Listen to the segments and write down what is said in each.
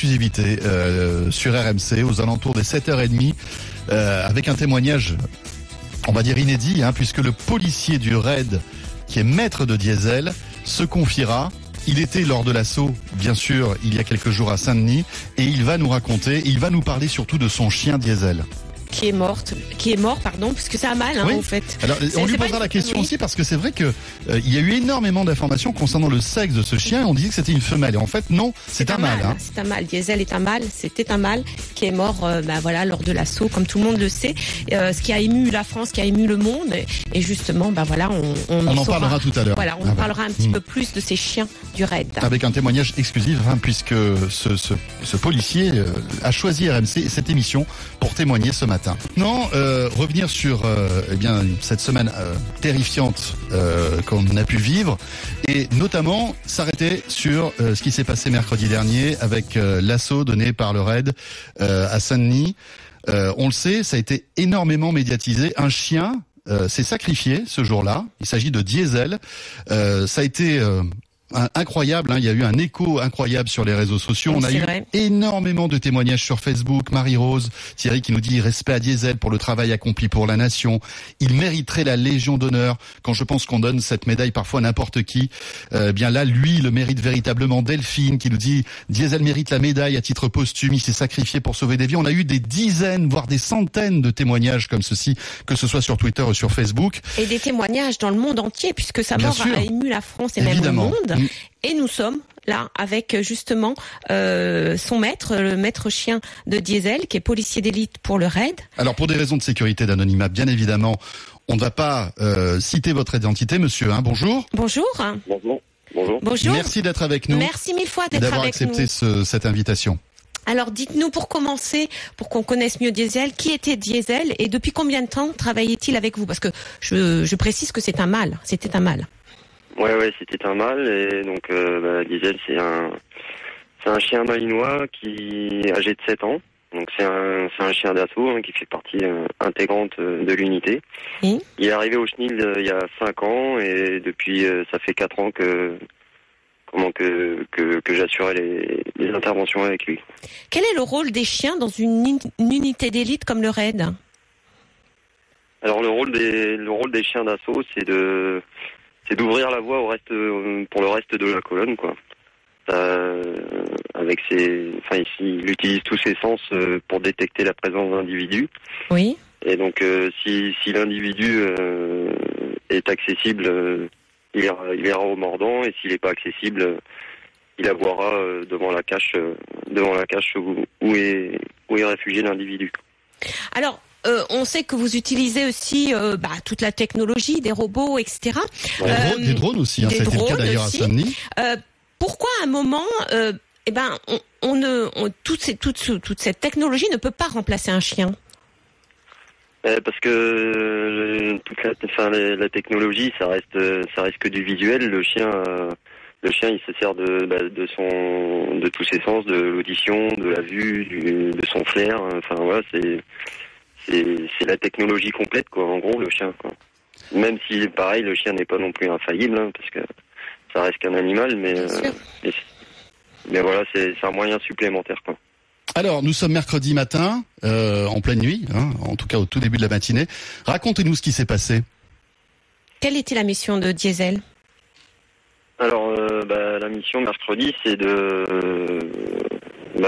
exclusivité sur RMC aux alentours des 7h30 avec un témoignage, on va dire inédit, puisque le policier du RAID, qui est maître de diesel, se confiera. Il était lors de l'assaut, bien sûr, il y a quelques jours à Saint-Denis, et il va nous raconter, il va nous parler surtout de son chien diesel. Qui est mort, puisque ça a mal, oui. en fait. Alors, on lui posera la question aussi, parce que c'est vrai que il y a eu énormément d'informations concernant le sexe de ce chien. On disait que c'était une femelle, et en fait, non, c'est un mâle. C'est un mâle. Diesel est un mâle. C'était un mâle qui est mort, lors de l'assaut, comme tout le monde le sait. Ce qui a ému la France, qui a ému le monde, et justement, on en parlera tout à l'heure. Voilà, on parlera un petit peu plus de ces chiens du RAID. Avec un témoignage exclusif, puisque ce policier a choisi RMC, cette émission, pour témoigner ce matin. Non, revenir sur cette semaine terrifiante qu'on a pu vivre, et notamment s'arrêter sur ce qui s'est passé mercredi dernier avec l'assaut donné par le RAID à Saint-Denis. On le sait, ça a été énormément médiatisé. Un chien s'est sacrifié ce jour-là. Il s'agit de Diesel. Ça a été incroyable, il y a eu un écho incroyable sur les réseaux sociaux. On a eu énormément de témoignages sur Facebook. Marie-Rose, Thierry qui nous dit respect à Diesel pour le travail accompli pour la nation. Il mériterait la Légion d'honneur. Quand je pense qu'on donne cette médaille parfois à n'importe qui, bien là, lui, le mérite véritablement. Delphine qui nous dit Diesel mérite la médaille à titre posthume. Il s'est sacrifié pour sauver des vies. On a eu des dizaines, voire des centaines de témoignages comme ceci, que ce soit sur Twitter ou sur Facebook. Et des témoignages dans le monde entier, puisque sa mort a ému la France et même le monde. Et nous sommes là avec justement son maître, le maître chien de Diesel, qui est policier d'élite pour le RAID. Alors pour des raisons de sécurité, d'anonymat, bien évidemment, on ne va pas citer votre identité, monsieur. Bonjour. Bonjour. Bonjour. Merci d'être avec nous. Merci mille fois d'être avec nous. Et d'avoir accepté cette invitation. Alors dites-nous, pour commencer, pour qu'on connaisse mieux Diesel, qui était Diesel et depuis combien de temps travaillait-il avec vous? Parce que je précise que c'est un mâle, c'était un mâle. Ouais, c'était un mâle, et donc Diesel c'est un chien malinois qui est âgé de 7 ans. Donc c'est un chien d'assaut qui fait partie intégrante de l'unité. Il est arrivé au Chenil il y a 5 ans, et depuis ça fait 4 ans que j'assurais les interventions avec lui. Quel est le rôle des chiens dans une unité d'élite comme le RAID? Alors le rôle des chiens d'assaut, c'est d'ouvrir la voie pour le reste de la colonne, quoi. Il utilise tous ses sens pour détecter la présence d'individus. Oui. Et donc si l'individu est accessible, il ira au mordant, et s'il n'est pas accessible, il aboiera devant la cache où est réfugié l'individu. Alors, on sait que vous utilisez aussi toute la technologie, des robots, etc. Des drones aussi, ça a été le cas d'ailleurs à Saint-Denis. Pourquoi à un moment, toute cette technologie ne peut pas remplacer un chien? Parce que la technologie, ça reste que du visuel. Le chien, il se sert de tous ses sens, de l'audition, de la vue, de son flair. Enfin voilà, c'est la technologie complète, quoi. En gros, le chien, quoi. Même si, pareil, le chien n'est pas non plus infaillible, parce que ça reste qu'un animal, mais voilà, c'est un moyen supplémentaire, quoi. Alors, nous sommes mercredi matin, en pleine nuit, en tout cas au tout début de la matinée. Racontez-nous ce qui s'est passé. Quelle était la mission de Diesel? Alors, la mission mercredi, c'est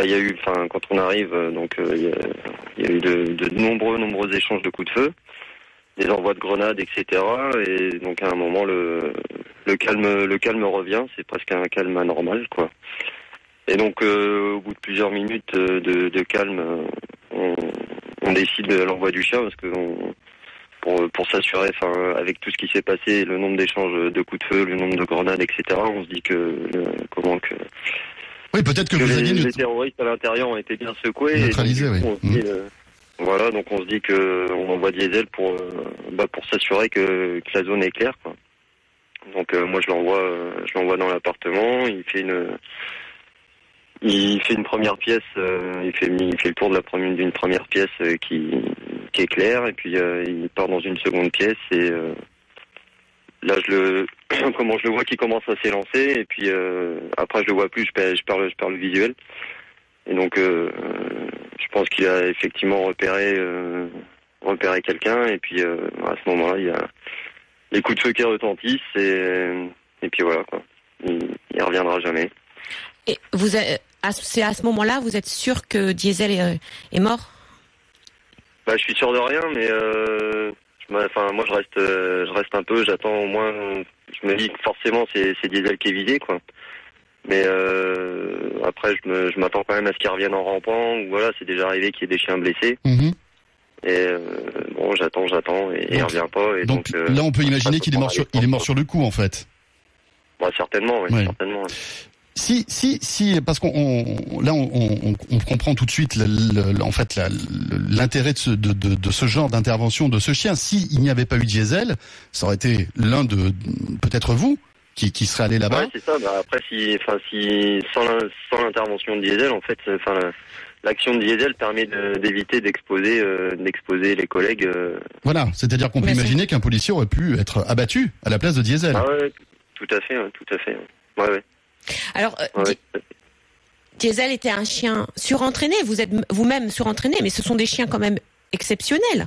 il y a eu, quand on arrive, il y a eu de nombreux échanges de coups de feu, des envois de grenades, etc. Et donc à un moment, le calme revient. C'est presque un calme anormal, quoi. Et donc, au bout de plusieurs minutes de calme, on décide de l'envoi du chien, parce que pour s'assurer, avec tout ce qui s'est passé, le nombre d'échanges de coups de feu, le nombre de grenades, etc., on se dit oui, peut-être que les terroristes à l'intérieur ont été bien secoués. Neutralisés, oui. Voilà, donc on se dit qu'on envoie Diesel pour s'assurer que la zone est claire, quoi. Donc moi je l'envoie dans l'appartement. Il fait une première pièce, il fait le tour d'une première pièce qui est claire, et puis il part dans une seconde pièce, et là je le vois qui commence à s'élancer, et puis après je le vois plus, je perds le visuel. Et donc, je pense qu'il a effectivement repéré quelqu'un. Et puis, à ce moment-là, il y a les coups de feu qui retentissent. Et puis voilà, quoi. Il reviendra jamais. Et c'est à ce moment-là, vous êtes sûr que Diesel est mort? Je suis sûr de rien, mais moi je reste un peu, j'attends au moins. Je me dis que forcément c'est Diesel qui est visé, quoi. Mais après je m'attends quand même à ce qu'il revienne en rampant, ou voilà, c'est déjà arrivé qu'il y ait des chiens blessés. Mmh. Et bon, j'attends et il revient pas. Et donc là on peut imaginer qu'il est mort sur le coup, en fait. Certainement, oui, ouais. Certainement. Ouais. Si, parce on comprend tout de suite l'intérêt de ce genre d'intervention de ce chien. Si il n'y avait pas eu Diesel, ça aurait été l'un de peut-être vous qui serait allé là-bas. Ouais, c'est ça. Après, si sans l'intervention de Diesel, en fait, l'action de Diesel permet d'éviter d'exposer les collègues. Voilà, c'est-à-dire qu'on peut imaginer qu'un policier aurait pu être abattu à la place de Diesel. Ah ouais, tout à fait. Ouais. Alors, Diesel était un chien surentraîné. Vous êtes vous-même surentraîné, mais ce sont des chiens quand même exceptionnels.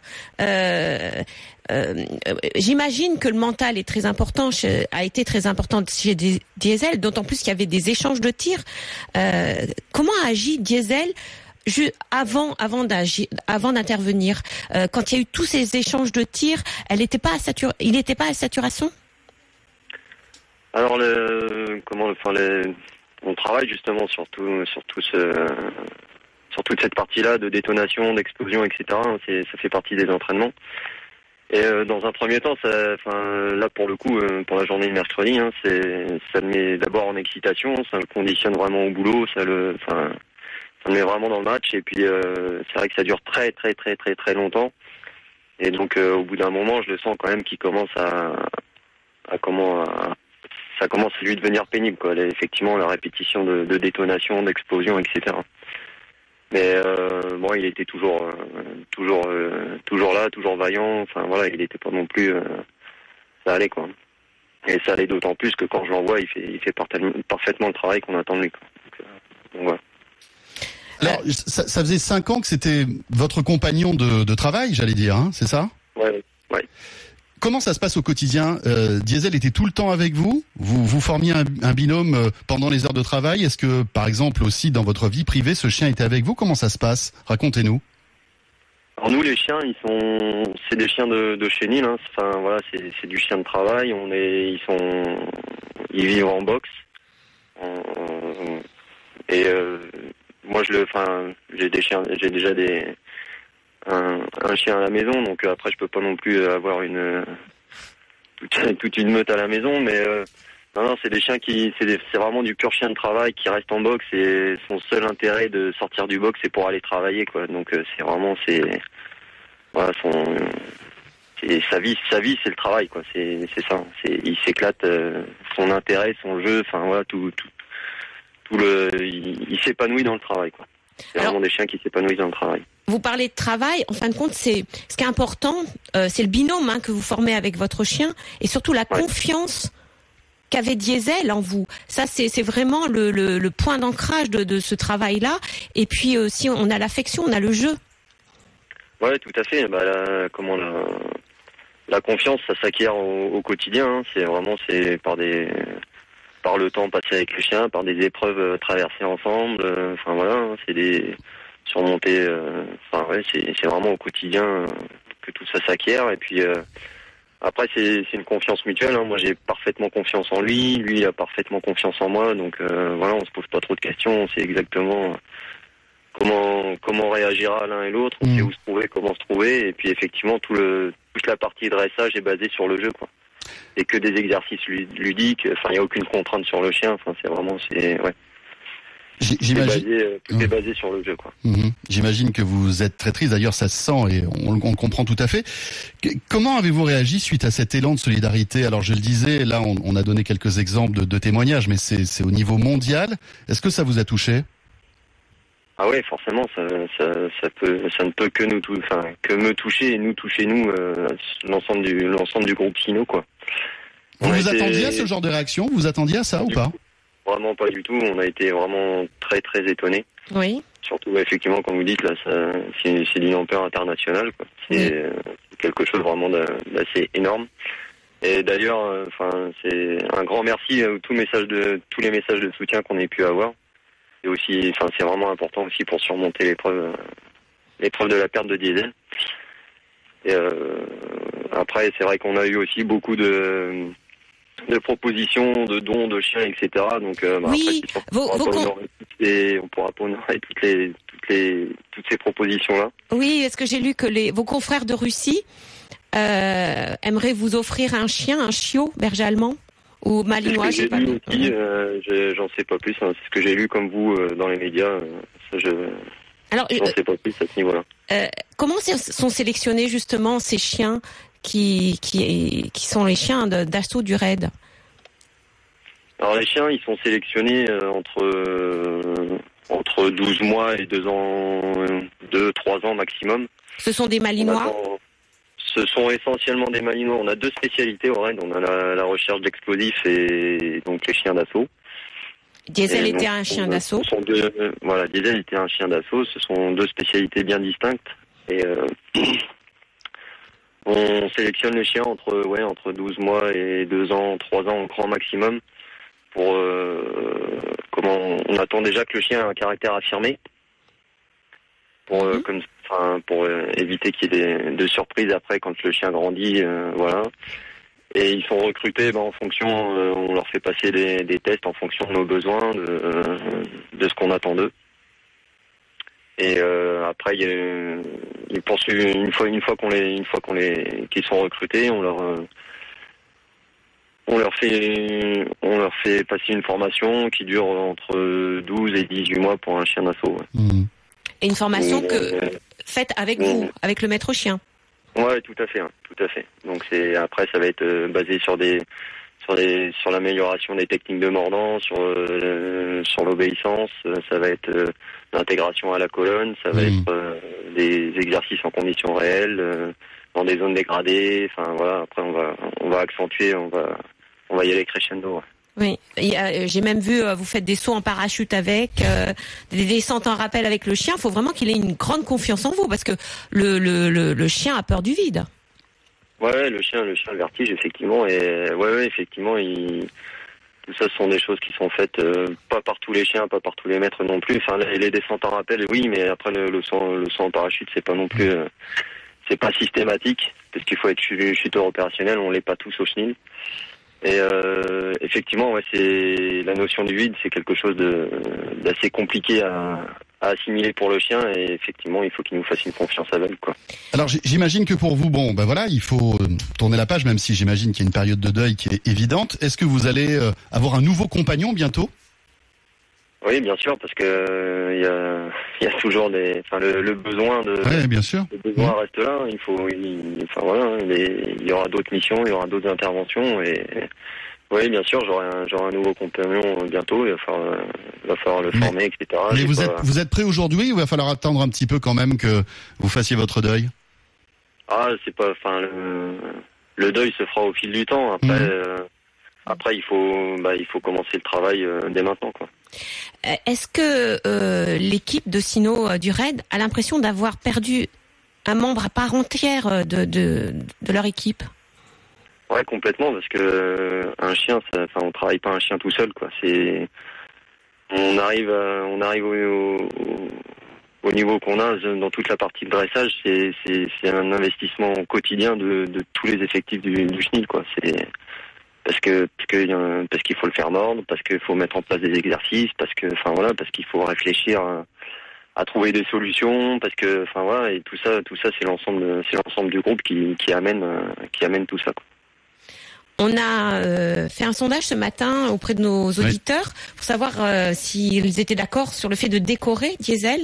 J'imagine que le mental est très important, a été très important chez Diesel, d'autant plus qu'il y avait des échanges de tirs. Comment agit Diesel avant d'intervenir, quand il y a eu tous ces échanges de tirs, il n'était pas à saturation? Alors on travaille justement sur toute cette partie-là de détonation, d'explosion, etc. Ça fait partie des entraînements. Et dans un premier temps, là pour le coup, pour la journée de mercredi, ça le met d'abord en excitation, ça le conditionne vraiment au boulot, ça le met vraiment dans le match. Et puis c'est vrai que ça dure très très très très très longtemps. Et donc au bout d'un moment, je le sens quand même qu'il commence ça commence à lui devenir pénible, quoi. Effectivement, la répétition de détonation, d'explosion, etc. Mais bon, il était toujours là, toujours vaillant. Enfin voilà, il n'était pas non plus. Ça allait, quoi. Et ça allait d'autant plus que quand je l'envoie, il fait parfaitement le travail qu'on attend de lui, quoi. Donc voilà. Alors, ça faisait 5 ans que c'était votre compagnon de travail, j'allais dire, hein, c'est ça? Ouais. Comment ça se passe au quotidien? Diesel était tout le temps avec vous? Vous formiez un binôme pendant les heures de travail? Est-ce que, par exemple, aussi dans votre vie privée, ce chien était avec vous? Comment ça se passe? Racontez-nous. Alors nous, les chiens, c'est des chiens de chenil. Hein. Enfin voilà, c'est du chien de travail. Ils vivent en boxe. Et moi, j'ai déjà un chien à la maison, donc après je peux pas non plus avoir toute une meute à la maison, mais non, c'est des chiens c'est vraiment du pur chien de travail qui reste en boxe, et son seul intérêt de sortir du box c'est pour aller travailler, quoi. Donc sa vie c'est le travail, quoi. C'est ça. Il s'éclate, son intérêt, son jeu, enfin voilà, il s'épanouit dans le travail, quoi. C'est vraiment des chiens qui s'épanouissent dans le travail. Vous parlez de travail, en fin de compte, ce qui est important, c'est le binôme que vous formez avec votre chien, et surtout la confiance qu'avait Diesel en vous. Ça, c'est vraiment le point d'ancrage de ce travail-là. Et puis aussi, on a l'affection, on a le jeu. Ouais, tout à fait. La confiance, ça s'acquiert au quotidien. Hein. C'est par le temps passé avec le chien, par des épreuves traversées ensemble. Enfin voilà, c'est des surmonter. C'est vraiment au quotidien que tout ça s'acquiert. Et puis après, c'est une confiance mutuelle. Hein. Moi, j'ai parfaitement confiance en lui. Lui, il a parfaitement confiance en moi. Donc voilà, on se pose pas trop de questions. On sait exactement comment réagira l'un et l'autre. On sait où se trouver, comment se trouver. Et puis effectivement, toute la partie dressage est basée sur le jeu, quoi. Et que des exercices ludiques. Enfin, il n'y a aucune contrainte sur le chien. Enfin, ouais. Tout est basé sur le jeu, quoi. J'imagine que vous êtes très triste. D'ailleurs, ça se sent et on le comprend tout à fait. Comment avez-vous réagi suite à cet élan de solidarité? Alors, je le disais, là, on a donné quelques exemples de témoignages, mais c'est au niveau mondial. Est-ce que ça vous a touché? Ah ouais, forcément, ça ne peut que me toucher et nous toucher, l'ensemble du groupe Sino, quoi. Vous attendiez à ce genre de réaction? Vous attendiez à ça ou pas? Vraiment pas du tout. On a été vraiment très très étonnés. Oui. Surtout, effectivement, comme vous dites, là, c'est d'une ampleur internationale, quoi. C'est quelque chose vraiment d'assez énorme. Et d'ailleurs, c'est un grand merci à tous les messages de soutien qu'on ait pu avoir. Et aussi, c'est vraiment important aussi pour surmonter l'épreuve de la perte de diesel. Et après, c'est vrai qu'on a eu aussi beaucoup de propositions, de dons de chiens, etc. Donc, oui, après, on pourra pas honorer toutes ces propositions-là. Oui, est-ce que j'ai lu que vos confrères de Russie aimeraient vous offrir un chiot berger allemand ou malinois, je sais pas. J'en sais pas plus. Hein. C'est ce que j'ai lu comme vous dans les médias. J'en sais pas plus à ce niveau-là. Comment sont sélectionnés justement ces chiens qui sont les chiens d'assaut du RAID? Alors les chiens, ils sont sélectionnés entre 12 mois et 2 ans, 2-3 ans maximum. Ce sont des malinois? Ce sont essentiellement des malinois. On a 2 spécialités au RAID. On a la recherche d'explosifs et donc les chiens d'assaut. Diesel était un chien d'assaut. Voilà, Diesel était un chien d'assaut. Ce sont 2 spécialités bien distinctes. Et on sélectionne les chiens entre 12 mois et 2 ans, 3 ans au grand maximum. On attend déjà que le chien ait un caractère affirmé. Pour éviter qu'il y ait de surprises après quand le chien grandit, voilà. Et ils sont recrutés en fonction, on leur fait passer des tests en fonction de nos besoins, de ce qu'on attend d'eux. Et après, ils poursuivent une fois qu'ils sont recrutés, on leur fait passer une formation qui dure entre 12 et 18 mois pour un chien d'assaut. Ouais. Mmh. Et une formation faite avec vous, avec le maître chien. Ouais, tout à fait. Donc après ça va être basé sur l'amélioration des techniques de mordant, sur l'obéissance, ça va être l'intégration à la colonne, ça va être des exercices en conditions réelles, dans des zones dégradées. Enfin voilà, après on va accentuer, on va y aller crescendo. Ouais. Oui, j'ai même vu, vous faites des sauts en parachute avec, des descentes en rappel avec le chien. Il faut vraiment qu'il ait une grande confiance en vous, parce que le chien a peur du vide. Ouais, le chien, le vertige, effectivement. Et effectivement, tout ça, ce sont des choses qui sont faites pas par tous les chiens, pas par tous les maîtres non plus. Enfin, les descentes en rappel, oui, mais après le saut en parachute, c'est pas non plus, c'est pas systématique, parce qu'il faut être chuteur opérationnel. On l'est pas tous au chenil. Et effectivement, c'est la notion du vide, c'est quelque chose d'assez compliqué à assimiler pour le chien, et effectivement, il faut qu'il nous fasse une confiance aveugle, quoi. Alors, j'imagine que pour vous, il faut tourner la page, même si j'imagine qu'il y a une période de deuil qui est évidente. Est-ce que vous allez avoir un nouveau compagnon bientôt? Oui, bien sûr, parce que il y a toujours le besoin bien sûr. Le besoin reste là. Il y aura d'autres missions, il y aura d'autres interventions, et oui, bien sûr, j'aurai un nouveau compagnon bientôt. Il va falloir le former, etc. Mais vous êtes prêt aujourd'hui, ou il va falloir attendre un petit peu quand même que vous fassiez votre deuil? Le deuil se fera au fil du temps. Après, il faut commencer le travail dès maintenant, quoi. Est-ce que l'équipe de Sino du RAID a l'impression d'avoir perdu un membre à part entière de leur équipe? Ouais, complètement, parce que un chien, on travaille pas un chien tout seul, quoi. On arrive au niveau qu'on a dans toute la partie de dressage, c'est un investissement quotidien de tous les effectifs du chenil, quoi. Parce qu'il faut le faire mordre, parce qu'il faut mettre en place des exercices, parce qu'il faut réfléchir à trouver des solutions, et tout ça c'est l'ensemble du groupe qui amène tout ça, quoi. On a fait un sondage ce matin auprès de nos auditeurs pour savoir s'ils étaient d'accord sur le fait de décorer Diesel.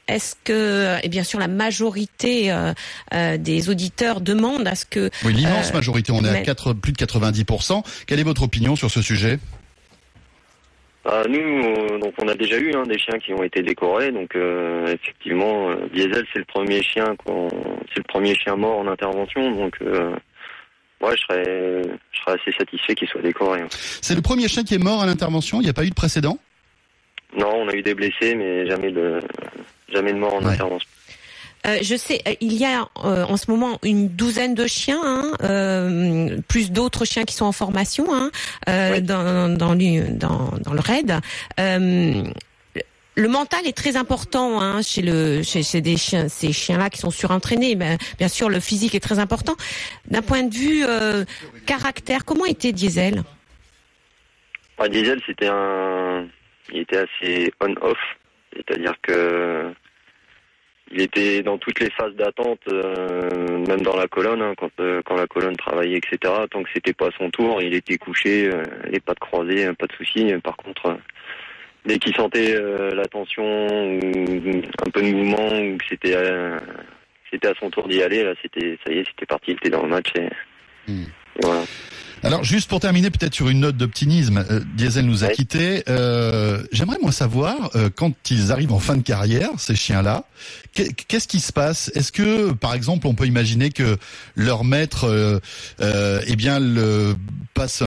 Est-ce que, et bien sûr, la majorité des auditeurs demandent à ce que... Oui, l'immense majorité, on est à plus de 90%. Quelle est votre opinion sur ce sujet? Nous, donc on a déjà eu des chiens qui ont été décorés. Donc effectivement, Diesel, c'est le premier chien mort en intervention. Donc je serais assez satisfait qu'il soit décoré. C'est le premier chien qui est mort à l'intervention? Il n'y a pas eu de précédent? Non, on a eu des blessés, mais jamais de mort en intervention. Je sais, il y a en ce moment une douzaine de chiens, plus d'autres chiens qui sont en formation dans le raid. Le mental est très important chez des chiens, ces chiens-là qui sont surentraînés. Bien sûr, le physique est très important. D'un point de vue caractère, comment était Diesel ? Diesel, il était assez on-off, c'est-à-dire que il était dans toutes les phases d'attente, même dans la colonne, quand la colonne travaillait, etc. Tant que c'était pas son tour, il était couché, les pattes croisées, pas de souci. Par contre, dès qu'il sentait la tension ou un peu de mouvement, ou que c'était à son tour d'y aller, là, c'était parti, il était dans le match et voilà. Alors, juste pour terminer, peut-être sur une note d'optimisme, Diesel nous a quittés. J'aimerais, moi, savoir, quand ils arrivent en fin de carrière, ces chiens-là, qu'est-ce qui se passe ? Est-ce que, par exemple, on peut imaginer que leur maître, le passe,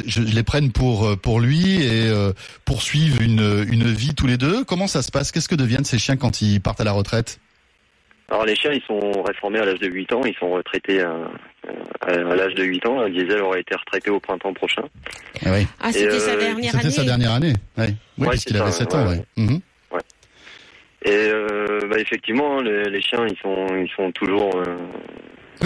je les prenne pour lui et poursuivent une vie tous les deux ? Comment ça se passe ? Qu'est-ce que deviennent ces chiens quand ils partent à la retraite ? Alors les chiens, ils sont réformés à l'âge de 8 ans, ils sont retraités à l'âge de 8 ans. Diesel aurait été retraité au printemps prochain. Oui. Ah, c'était sa dernière année. C'était sa dernière année, oui, parce qu'il avait 7 ans. Ouais. Et effectivement, les chiens, ils sont toujours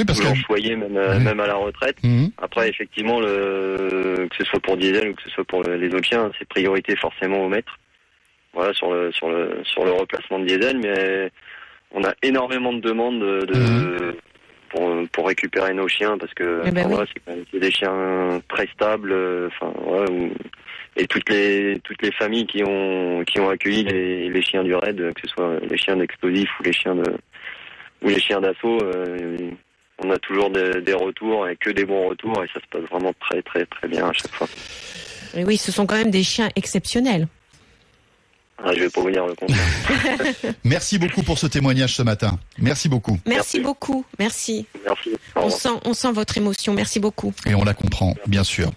toujours choyés, même à la retraite. Après, effectivement, que ce soit pour Diesel ou que ce soit pour les autres chiens, c'est priorité forcément au maître. Voilà, sur le replacement de Diesel, mais on a énormément de demandes pour récupérer nos chiens parce que c'est des chiens très stables. Et toutes les familles qui ont accueilli les chiens du raid, que ce soit les chiens d'explosifs ou les chiens d'assaut, on a toujours des retours et que des bons retours et ça se passe vraiment très très très bien à chaque fois. Et oui, ce sont quand même des chiens exceptionnels. Je vais pas vous dire le contraire. Merci beaucoup pour ce témoignage ce matin. Merci beaucoup. Merci beaucoup. Merci. Merci. On sent votre émotion. Merci beaucoup. Et on la comprend, bien sûr.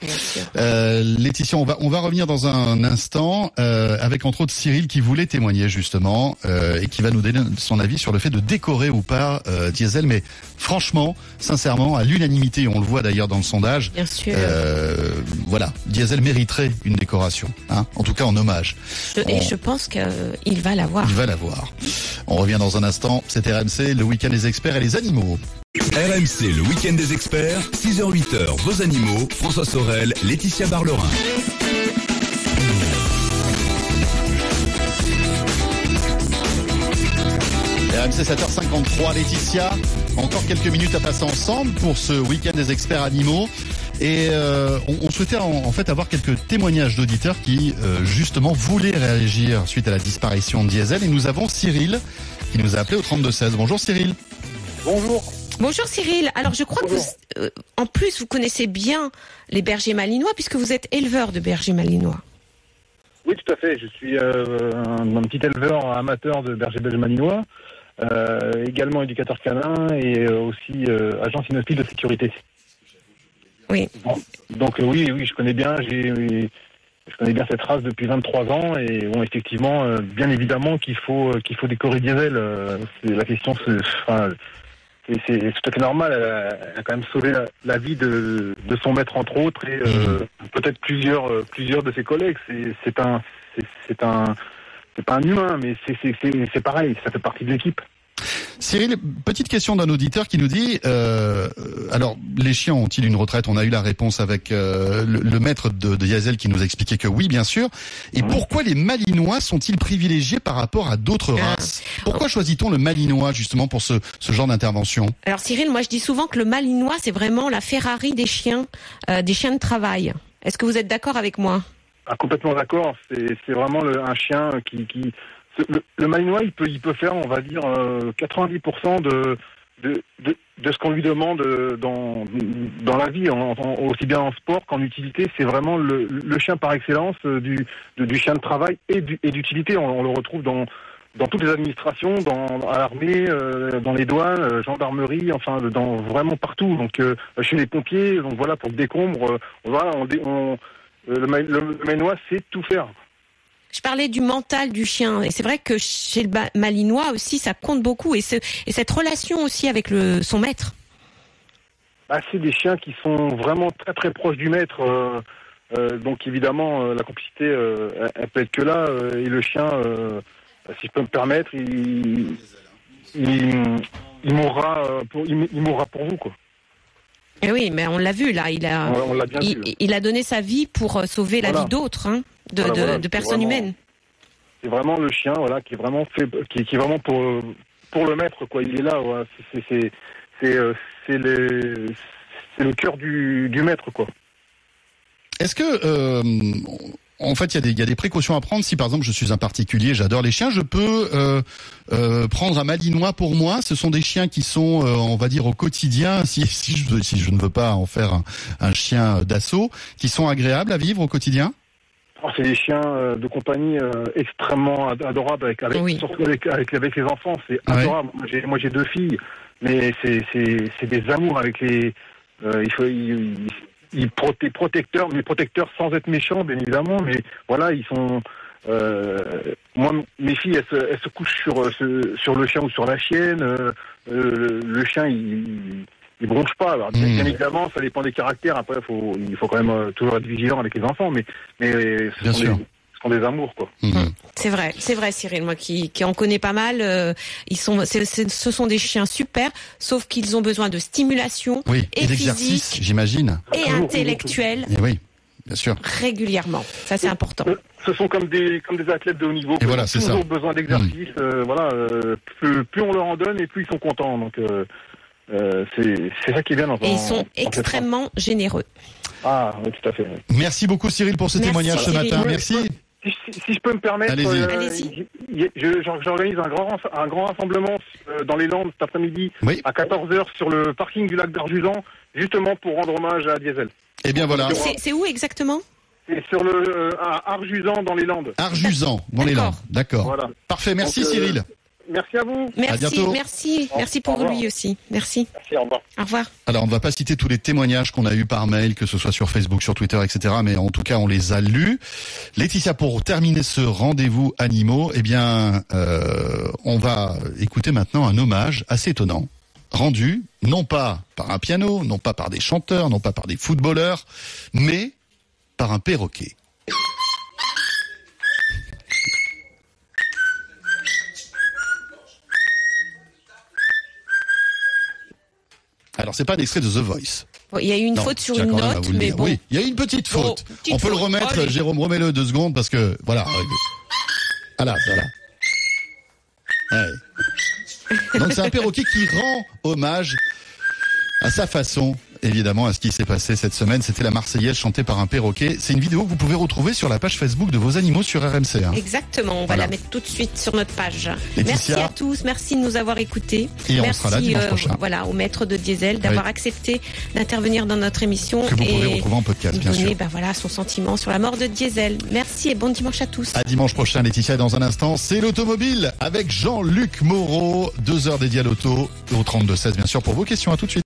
Laetitia, on va revenir dans un instant avec entre autres Cyril qui voulait témoigner justement et qui va nous donner son avis sur le fait de décorer ou pas Diesel. Mais franchement, sincèrement, à l'unanimité, on le voit d'ailleurs dans le sondage. Bien sûr. Voilà, Diesel mériterait une décoration, en tout cas en hommage. Je pense qu'il va l'avoir. Il va l'avoir. On revient dans un instant. C'est RMC, le week-end des experts et les animaux. RMC, le week-end des experts, 6h-8h, vos animaux, François Sorel, Laetitia Barlerin. RMC 7h53, Laetitia. Encore quelques minutes à passer ensemble pour ce week-end des experts animaux. Et on souhaitait en fait avoir quelques témoignages d'auditeurs qui justement voulaient réagir suite à la disparition de Diesel. Et nous avons Cyril qui nous a appelé au 32-16. Bonjour Cyril. Bonjour. Bonjour Cyril. Alors je crois que vous, en plus vous connaissez bien les bergers malinois puisque vous êtes éleveur de bergers malinois. Oui, tout à fait. Je suis un petit éleveur amateur de bergers belges malinois, également éducateur canin et aussi agent cynophile de sécurité. Oui. Donc oui, je connais bien. Je connais bien cette race depuis 23 ans et bon, effectivement, bien évidemment qu'il faut décorer Diesel. La question, c'est tout à fait normal. Elle a quand même sauvé la vie de son maître entre autres et peut-être plusieurs de ses collègues. C'est pas un humain, mais c'est pareil. Ça fait partie de l'équipe. Cyril, petite question d'un auditeur qui nous dit alors les chiens ont-ils une retraite ? On a eu la réponse avec le maître de Diesel qui nous a expliqué que oui, bien sûr. Et pourquoi les malinois sont-ils privilégiés par rapport à d'autres races ? Pourquoi choisit-on le malinois justement pour ce genre d'intervention ? Alors Cyril, moi je dis souvent que le malinois c'est vraiment la Ferrari des chiens de travail. Est-ce que vous êtes d'accord avec moi ? Complètement d'accord. C'est vraiment un chien qui le malinois, il peut faire, on va dire, 90% de ce qu'on lui demande dans la vie, aussi bien en sport qu'en utilité. C'est vraiment le chien par excellence du chien de travail et d'utilité. On le retrouve dans toutes les administrations, à l'armée, dans les douanes, gendarmerie, enfin, vraiment partout. Donc, chez les pompiers, donc voilà, pour le décombre, voilà, le malinois sait tout faire. Je parlais du mental du chien. Et c'est vrai que chez le Malinois aussi, ça compte beaucoup. Et cette relation aussi avec son maître. C'est des chiens qui sont vraiment très très proches du maître. Donc évidemment, la complicité, elle peut être que là. Et le chien, si je peux me permettre, il mourra pour vous, quoi. Et oui, mais on l'a vu là. Il a donné sa vie pour sauver la vie d'autres, de personnes humaines. C'est vraiment le chien, voilà, qui est vraiment fait, qui est vraiment pour le maître, quoi. Il est là, voilà. C'est le cœur du maître, quoi. Est-ce que, en fait, il y a des précautions à prendre. Si par exemple je suis un particulier, j'adore les chiens, je peux prendre un Malinois pour moi. Ce sont des chiens qui sont, on va dire, au quotidien, si je ne veux pas en faire un chien d'assaut, qui sont agréables à vivre au quotidien. C'est des chiens de compagnie extrêmement adorables surtout avec les enfants. C'est adorable. Moi j'ai 2 filles, mais c'est des amours avec les. Protecteurs, mais protecteurs sans être méchants, bien évidemment. Mais voilà, ils sont. Moi, mes filles, elles se couchent sur le chien ou sur la chienne. Le chien, il bronche pas. Alors, bien évidemment, ça dépend des caractères. Après, il faut quand même toujours être vigilant avec les enfants. Mais ce sont des amours, quoi. C'est vrai, Cyril. Moi, qui en connais pas mal, ce sont des chiens super, sauf qu'ils ont besoin de stimulation et d'exercice, physique, j'imagine, et intellectuel. Et oui, bien sûr. Régulièrement. Ça, c'est important. Ce sont comme des athlètes de haut niveau. Et voilà, c'est ça. Ils ont besoin d'exercice. Plus on leur en donne, et plus ils sont contents. Donc, c'est ça qui est bien. Et ils sont extrêmement généreux. Ah, oui, tout à fait. Oui. Merci beaucoup, Cyril, pour ce témoignage ce matin. Merci. Si je peux me permettre, allez-y. J'organise un grand rassemblement dans les Landes cet après-midi à 14h sur le parking du lac d'Arjusan, justement pour rendre hommage à Diesel. Eh bien voilà. C'est où exactement ? C'est sur à Arjusan dans les Landes. Arjusan dans les Landes, d'accord. Voilà. Parfait, merci Cyril. Merci à vous. Merci pour lui aussi. Merci. Merci, au revoir. Au revoir. Alors, on ne va pas citer tous les témoignages qu'on a eus par mail, que ce soit sur Facebook, sur Twitter, etc. Mais en tout cas, on les a lus. Laetitia, pour terminer ce rendez-vous animaux, on va écouter maintenant un hommage assez étonnant, rendu non pas par un piano, non pas par des chanteurs, non pas par des footballeurs, mais par un perroquet. Alors, c'est pas un extrait de The Voice. Il y a eu une faute sur une note, mais bon. Oui, il y a eu une petite faute. On peut le remettre, allez. Jérôme, remets-le 2 secondes, parce que, voilà. Voilà. Ouais. Donc, c'est un perroquet qui rend hommage à sa façon, évidemment, à ce qui s'est passé cette semaine. C'était la Marseillaise chantée par un perroquet. C'est une vidéo que vous pouvez retrouver sur la page Facebook de Vos Animaux sur RMC. Exactement, on va la mettre tout de suite sur notre page. Laetitia. Merci à tous, merci de nous avoir écoutés. Et on sera là dimanche prochain. Au maître de Diesel d'avoir accepté d'intervenir dans notre émission. Que vous pouvez retrouver en podcast, bien sûr. Donner son sentiment sur la mort de Diesel. Merci et bon dimanche à tous. À dimanche prochain, Laetitia. Dans un instant, c'est l'automobile avec Jean-Luc Moreau. 2 heures dédiées à l'auto au 32-16, bien sûr, pour vos questions. À tout de suite.